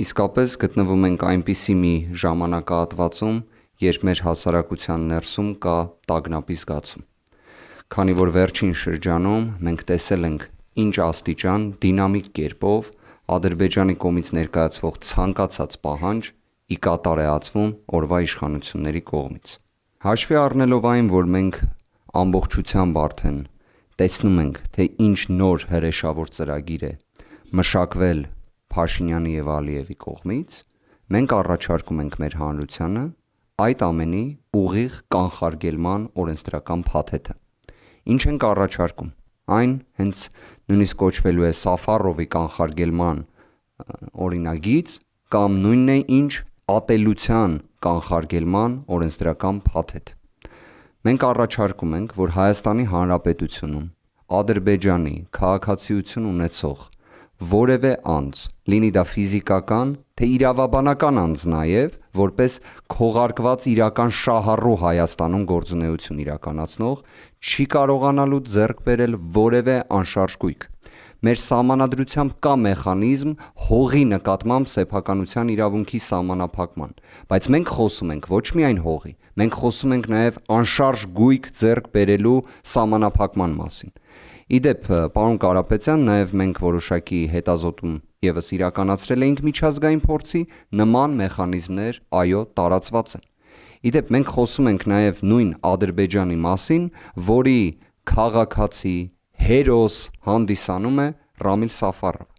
իսկապես գտնվում ենք այնպիսի մի ժամանակահատվածում, երբ մեր հասարակության ներսում կա տագնապի զգացում։ Քանի որ վերջին շրջանում մենք տեսել ենք ինչ աստիճան դինամիկ կերպով Ադրբեջանի կողմից ներկայացվող ցանկացած պահանջ ի կատար է ածվում օրվա իշխանությունների կողմից։ Հաշվի առնելով այն, որ մենք ամբողջությամբ արդեն տեսնում ենք, թե ինչ նոր հրեշավոր ծրագիր է մշակվել Փաշինյանի և Ալիևի կողմից, մենք առաջարկում ենք մեր հանրությանը այդ ամենի ուղիղ կանխարգելման օրենսդրական փաթեթը։ Ինչ ենք առաջարկում։ Այն հենց նույնիսկ կոչվելու է Սաֆարովի կանխարգելման օրինագիծ կամ նույնն է ինչ ատելության կանխարգելման օրենսդրական փաթեթ։ Մենք առաջարկում ենք, որ Հայաստանի Հանրապետությունում Ադրբեջանի քաղաքացիություն ունեցող որևէ անձ, լինի դա ֆիզիկական, թե իրավաբանական անձ նաև, որպես քողարկված իրական շահառու Հայաստանում գործունեություն իրականացնող, չի կարողանալու ձեռք բերել որևէ անշարժ գույք։ Մեր սահմանադրությամբ կա մեխանիզմ հողի նկատմամբ սեփականության իրավունքի սահմանափակման, բայց մենք խոսում ենք ոչ միայն հողի, մենք խոսում ենք նաև անշարժ գույք ձեռք բերելու սահմանափակման մասին։ Իդեպ, պարոն Կարապետյան, նաև մենք որոշակի հետազոտում ևս իրականացրել էինք միջազգային փորձի, նման մեխանիզմներ, այո, տարածված են։ Իդեպ, մենք խոսում ենք նաև նույն Ադրբեջանի մասին, որի քաղաքացի, հերոս հանդիսանում է Ռամիլ Սաֆարովը,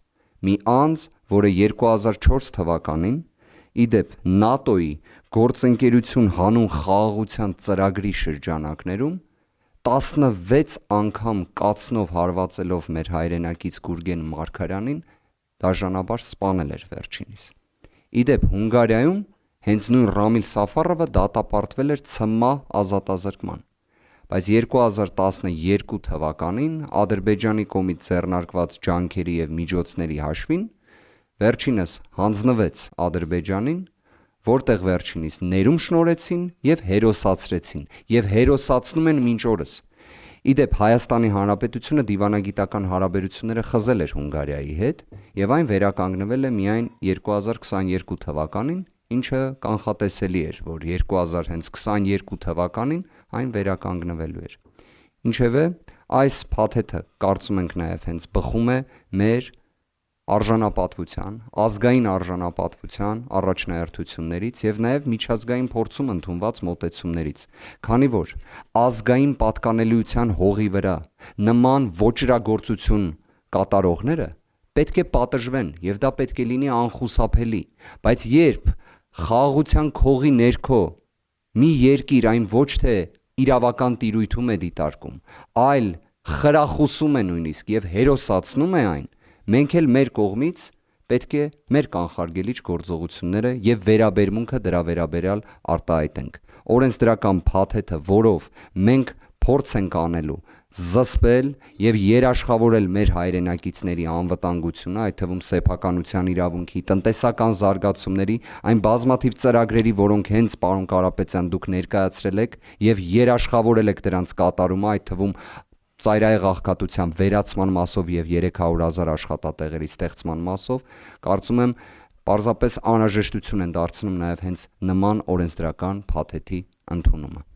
մի անձ, որը 2004 թվականին, իդեպ ՆԱՏՕ-ի գործընկերություն հանուն խաղաղության ծրագրի շրջանակներում 16 անգամ կացնով հարվածելով մեր հայրենակից Գուրգեն Մարգարյանին դաժանաբար սպանել էր վերջինիս։ Իդեպ Հունգարիայում հենց նույն Ռամիլ Սաֆարովը դատապարտվել էր ցմահ ազատազրկման, բայց 2012 թվականին Ադրբեջանի կողմից ձեռնարկված ջանքերի և միջոցների հաշվին վերջինս հանձնվեց Ադրբեջանին, որտեղ վերջինիս ներում շնորհեցին և հերոսացրեցին և հերոսացնում են մինչ օրս։ Իդեպ Հայաստանի Հանրապետությունը դիվանագիտական հարաբերությունները խզել էր Հունգարիայի հետ և այն վերականգնվել է միայն 2022 թվականին, ինչը կանխատեսելի էր, որ 2022 թվականին այն վերականգնվելու էր։ Ինչևէ, այս փաթեթը կարծում ենք նաև հենց բխում է մեր արժանապատվության, ազգային արժանապատվության առաջնահերթություններից և նաև միջազգային փորձում ընդունված մոտեցումներից, քանի որ ազգային պատկանելիության հողի վրա նման ոճրագործություն կատարողները պետք է պատժվեն և դա պետք է լինի անխուսափելի, բայց երբ խաղաղության քողի ներքո մի երկիր այն ոչ թե իրավական տիրույթում է դիտարկում, այլ խրախուսում է նույնիսկ և հերոսացնում է այն, մենք էլ մեր կողմից պետք է մեր կանխարգելիչ գործողությունները և վերաբերմունքը դրա վերաբերյալ արտահայտենք։ Օրենսդրական փաթեթը, որով մենք փորձ ենք անելու զսպել և երաշխավորել մեր հայրենակիցների անվտանգությունը, այդ թվում սեփականության իրավունքի, տնտեսական զարգացումների, այն բազմաթիվ ծրագրերի, որոնք հենց պարոն Կարապետյան դուք ներկայացրել եք և երաշխավորել եք դրանց կատարումը, այդ թվում ծայրահեղ աղքատության վերացման մասով և 300,000 աշխատատեղերի ստեղծման մասով, կարծում եմ պարզապես անհրաժեշտություն են դարձնում նաև հենց նման օրենսդրական փաթեթի ընդունումը։